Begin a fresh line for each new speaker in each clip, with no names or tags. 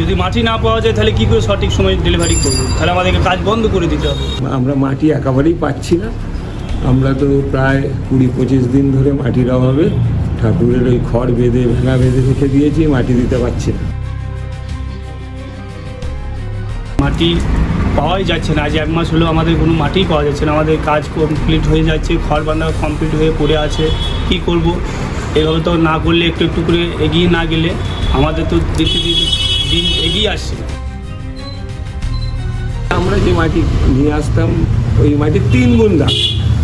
যদি মাটি না পাওয়া যায় তাহলে কী করে সঠিক সময়ে ডেলিভারি করবো? তাহলে আমাদেরকে কাজ বন্ধ করে দিতে হবে।
আমরা মাটি একেবারেই পাচ্ছি না। আমরা তো প্রায় 20-25 দিন ধরে মাটির অভাবে ঠাকুরের ওই খড় বেঁধে ভেঙা বেঁধে রেখে দিয়েছি, মাটি দিতে পারছি না।
মাটি পাওয়াই যাচ্ছে না, আজ 1 মাস হলো আমাদের কোনো মাটিই পাওয়া যাচ্ছে না। আমাদের কাজ কমপ্লিট হয়ে যাচ্ছে, খড় বাঁধা কমপ্লিট হয়ে পড়ে আছে। কি করব? এভাবে তো না করলে একটু একটু করে এগিয়ে না গেলে আমাদের তো দিন এগিয়ে আসছে।
আমরা যে মাটি নিয়ে আসতাম ওই মাটি 3 গুণ দাম,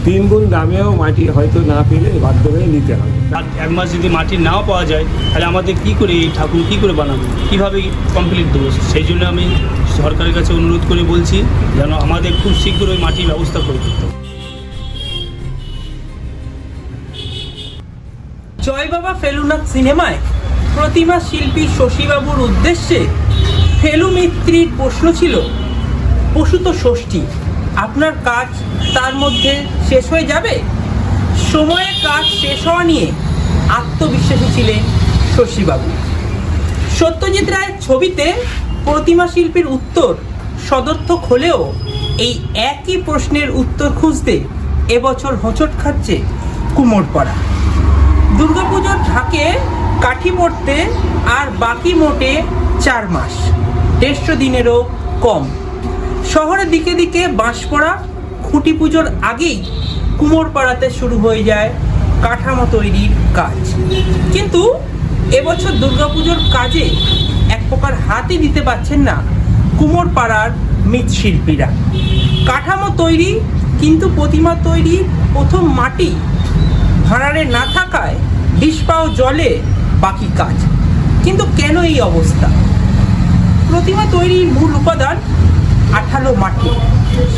3 গুণ দামেও মাটি হয়তো না পেলে বাধ্য হয়ে নিতে হবে।
আর 1 মাস যদি মাটি নাও পাওয়া যায় তাহলে আমাদের কী করে এই ঠাকুর কী করে বানাবো, কীভাবে কমপ্লিট দেবো? সেই জন্য আমি সরকারের কাছে অনুরোধ করে বলছি যেন আমাদের খুব শীঘ্রই মাটির ব্যবস্থা করে দিতে।
জয় বাবা ফেলুনাথ সিনেমায় প্রতিমা শিল্পী শশীবাবুর উদ্দেশ্যে ফেলু মিত্রির প্রশ্ন ছিল, পশু তো ষষ্ঠী, আপনার কাজ তার মধ্যে শেষ হয়ে যাবে? সময়ে কাজ শেষ হওয়া নিয়ে আত্মবিশ্বাসী ছিলেন শশীবাবু। সত্যজিৎ রায়ের ছবিতে প্রতিমা শিল্পীর উত্তর সদর্থক হলেও এই একই প্রশ্নের উত্তর খুঁজতে এবছর হোঁচট খাচ্ছে কুমোরপাড়া। দুর্গাপুজোর ঢাকে কাঠি পড়তে আর বাকি মোটে 4 মাস, 150 দিনেরও কম। শহরের দিকে দিকে বাঁশ পড়া, খুঁটি পুজোর আগেই কুমোরপাড়াতে শুরু হয়ে যায় কাঠামো তৈরির কাজ। কিন্তু এবছর দুর্গাপুজোর কাজে এক প্রকার হাতই দিতে পারছেন না কুমোরপাড়ার মৃৎশিল্পীরা। কাঠামো তৈরি, কিন্তু প্রতিমা তৈরি প্রথম মাটি ভাড়ারে না থাকায় 20 পাও জলে বাকি কাজ। কিন্তু কেন এই অবস্থা? প্রতিমা তৈরির মূল উপাদান আঠালো মাটি,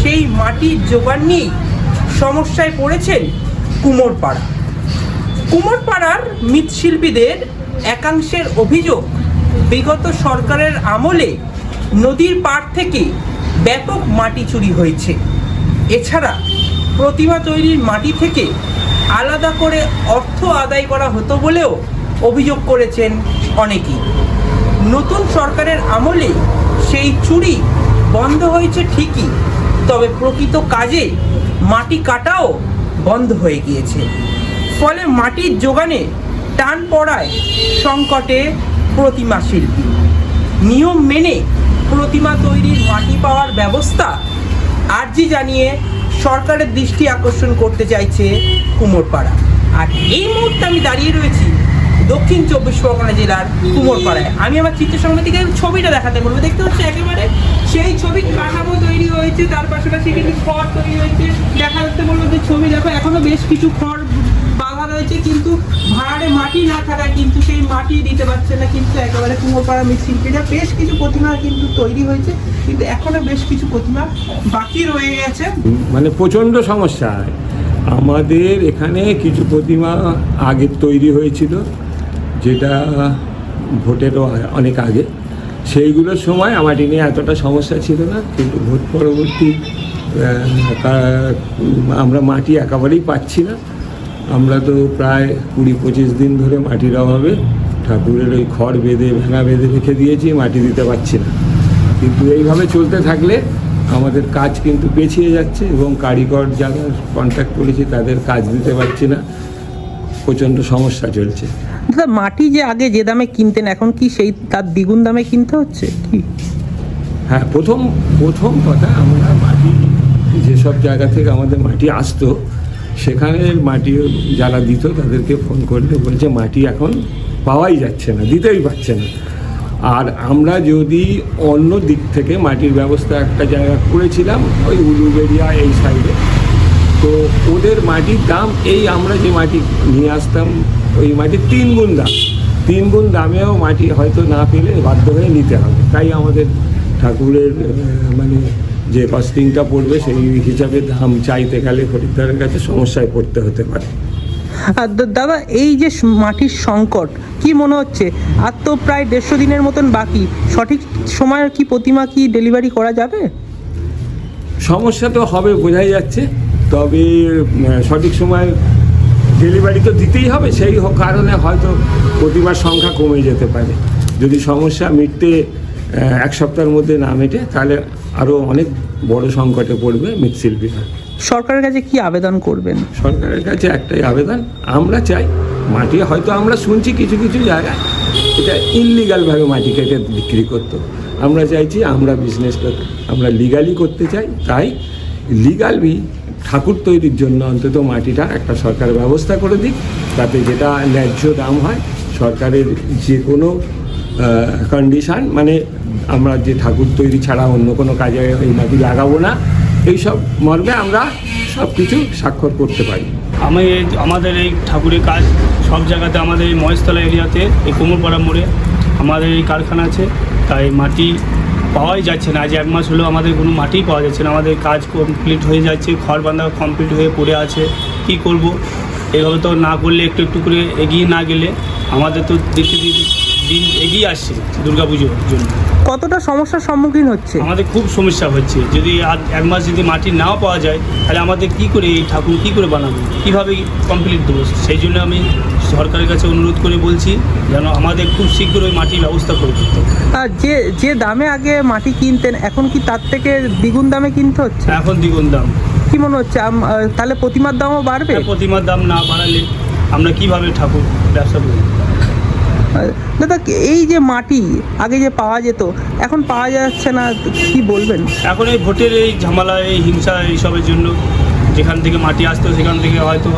সেই মাটির জোগান নিয়েই সমস্যায় পড়েছেন কুমোরপাড়ার মৃৎশিল্পীদের একাংশের অভিযোগ, বিগত সরকারের আমলে নদীর পাড় থেকে ব্যাপক মাটি চুরি হয়েছে। এছাড়া প্রতিমা তৈরির মাটি থেকে আলাদা করে অর্থ আদায় করা হতো বলেও অভিযোগ করেছেন অনেকেই। নতুন সরকারের আমলে সেই চুরি বন্ধ হয়েছে ঠিকই, তবে প্রকৃত কাজে মাটি কাটাও বন্ধ হয়ে গিয়েছে। ফলে মাটির জোগানে টান পড়ায় সংকটে প্রতিমা শিল্পী। নিয়ম মেনে প্রতিমা তৈরির মাটি পাওয়ার ব্যবস্থা আর্জি জানিয়ে সরকারের দৃষ্টি আকর্ষণ করতে চাইছে কুমোরপাড়া। আর এই মুহূর্তে আমি দাঁড়িয়ে রয়েছি দক্ষিণ 24 পরগনা জেলার কুমোরপাড়ায়। আমি আমার চিত্রসংগীতিকে ছবিটা দেখাতে বলবো। দেখতে হচ্ছে একেবারে সেই ছবি কাঠামো তৈরি হয়েছে, তার পাশাপাশি কিন্তু খড় তৈরি হয়েছে। দেখা যাচ্ছে বলবো যে ছবি দেখো, এখনো বেশ কিছু খড় বাঁধা রয়েছে, কিন্তু ভাড়ারে মাটি না থাকায় কিন্তু সেই মাটি দিতে পারছে না। কিন্তু একেবারে কুমোরপাড়া মৃৎশিল্পীরা বেশ কিছু প্রতিমা কিন্তু তৈরি হয়েছে, কিন্তু এখনো বেশ কিছু প্রতিমা বাকি রয়ে গেছে।
মানে প্রচণ্ড সমস্যা। আমাদের এখানে কিছু প্রতিমা আগে তৈরি হয়েছিল, যেটা ভোটেরও অনেক আগে, সেইগুলোর সময় মাটি নিয়ে এতটা সমস্যা ছিল না। কিন্তু ভোট পরবর্তী আমরা মাটি একেবারেই পাচ্ছি না। আমরা তো প্রায় 20-25 দিন ধরে মাটির অভাবে ঠাকুরের ওই খড় বেঁধে ভেঙা বেঁধে রেখে দিয়েছি, মাটি দিতে পারছি না। কিন্তু এইভাবে চলতে থাকলে আমাদের কাজ কিন্তু পেছিয়ে যাচ্ছে এবং কারিগর যারা কন্ট্যাক্ট করেছি তাদের কাজ দিতে পারছি না। প্রচণ্ড সমস্যা চলছে।
দাদা, মাটি যে আগে যে দামে কিনতেন এখন কি সেই তার দ্বিগুণ দামে কিনতে হচ্ছে কি?
হ্যাঁ, প্রথম কথা, আমরা মাটি যেসব জায়গা থেকে আমাদের মাটি আসতো সেখানে মাটি যারা দিত তাদেরকে ফোন করলে বলছে মাটি এখন পাওয়াই যাচ্ছে না, দিতেই পারছে না। আর আমরা যদি অন্য দিক থেকে মাটির ব্যবস্থা একটা জায়গা করেছিলাম ওই উলুবেড়িয়া এই সাইডে, তো ওদের মাটির দাম এই আমরা যে মাটি নিয়ে আসতাম ওই মাটির 3 গুণ দাম, 3 গুণ দামেও মাটি হয়তো না পেলে বাধ্য হয়ে নিতে হবে। তাই আমাদের ঠাকুরের মানে যে কস্টিংটা পড়বে সেই হিসাবে দাম চাইতে গেলে খরিদ্দারের কাছে সমস্যায় পড়তে হতে পারে।
আর দাদা, এই যে মাটির সংকট, কি মনে হচ্ছে আর তো প্রায় 150 দিনের মতন বাকি, সঠিক সময়ে কি প্রতিমা কি ডেলিভারি করা যাবে?
সমস্যা তো হবে বোঝাই যাচ্ছে, তবে সঠিক সময় ডেলিভারি তো দিতেই হবে। সেই কারণে হয়তো প্রতিমার সংখ্যা কমে যেতে পারে। যদি সমস্যা মিটতে এক সপ্তাহের মধ্যে না মেটে তাহলে আরও অনেক বড় সংকটে পড়বে মৃৎশিল্পীরা।
সরকারের কাছে কি আবেদন করবেন?
সরকারের কাছে একটাই আবেদন, আমরা চাই মাটি, হয়তো আমরা শুনছি কিছু কিছু জায়গায় এটা ইললিগালভাবে মাটি কেটে বিক্রি করতো, আমরা চাইছি আমরা বিজনেসটা আমরা লিগালি করতে চাই, তাই লিগালি ঠাকুর তৈরির জন্য অন্তত মাটিটা একটা সরকার ব্যবস্থা করে দিক, তাতে যেটা ন্যায্য দাম হয়। সরকারের যে কোনো কন্ডিশান, মানে আমরা যে ঠাকুর তৈরি ছাড়া অন্য কোনো কাজে এই মাটি লাগাবো না, এইসব মর্মে আমরা সব কিছু স্বাক্ষর করতে পারি।
আমাদের এই ঠাকুরের কাজ সব জায়গাতে, আমাদের এই মহেশতলা এরিয়াতে এই কোমরপাড়া মোড়ে আমাদের এই কারখানা আছে, তাই মাটি পাওয়াই যাচ্ছে না। আজ 1 মাস হলো আমাদের কোনো মাটিই পাওয়া যাচ্ছে না, আমাদের কাজ কমপ্লিট হয়ে যাচ্ছে, ঘর বাঁধা কমপ্লিট হয়ে পড়ে আছে, কি করব? এইভাবে তো না করলে একটু একটু করে এগিয়ে না গেলে আমাদের তো দিন এগিয়ে আসছে দুর্গাপুজোর জন্য।
কতটা সমস্যার সম্মুখীন হচ্ছে?
আমাদের খুব সমস্যা হচ্ছে, যদি আজ 1 মাস যদি মাটি নাও পাওয়া যায় তাহলে আমাদের কি করে এই ঠাকুর কী করে বানাবো, কীভাবে কমপ্লিট দেবো? সেই জন্য আমি সরকারের কাছে অনুরোধ করে বলছি যেন আমাদের খুব শীঘ্র ওই মাটির ব্যবস্থা করে দিতে।
আর যে দামে আগে মাটি কিনতেন এখন কি তার থেকে দ্বিগুণ দামে কিনতে হচ্ছে?
এখন দ্বিগুণ দাম।
কি মনে হচ্ছে তাহলে প্রতিমার দামও বাড়বে?
প্রতিমার দাম না বাড়ালে আমরা কিভাবে ঠাকুর ব্যবসা করি?
দাদা, এই যে মাটি আগে যে পাওয়া যেত এখন পাওয়া যাচ্ছে না, কি বলবেন?
এখন এই ভোটের এই ঝামেলা, এই হিংসা, এইসবের জন্য যেখান থেকে মাটি আসতো সেখান থেকে হয়তো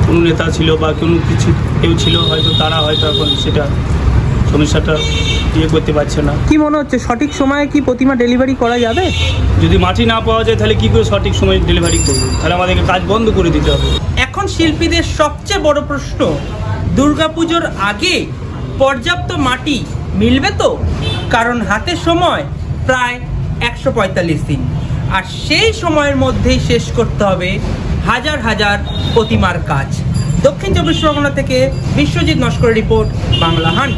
কোনো নেতা ছিল বা কোনো কিছু কেউ ছিল, হয়তো তারা হয়তো এখন সেটা সমস্যাটা করতে পারছে না।
কি মনে হচ্ছে সঠিক সময়ে কি প্রতিমা ডেলিভারি করা যাবে?
যদি মাটি না পাওয়া যায় তাহলে কী করে সঠিক সময়ে ডেলিভারি করবো? তাহলে আমাদেরকে কাজ বন্ধ করে দিতে হবে।
এখন শিল্পীদের সবচেয়ে বড় প্রশ্ন, দুর্গাপুজোর আগে পর্যাপ্ত মাটি মিলবে তো? কারণ হাতে সময় প্রায় 145 দিন, আর সেই সময়ের মধ্যেই শেষ করতে হবে হাজার হাজার প্রতিমার কাজ। দক্ষিণ 24 পরগনা থেকে বিশ্বজিৎ নস্করের রিপোর্ট, বাংলা হান্ট।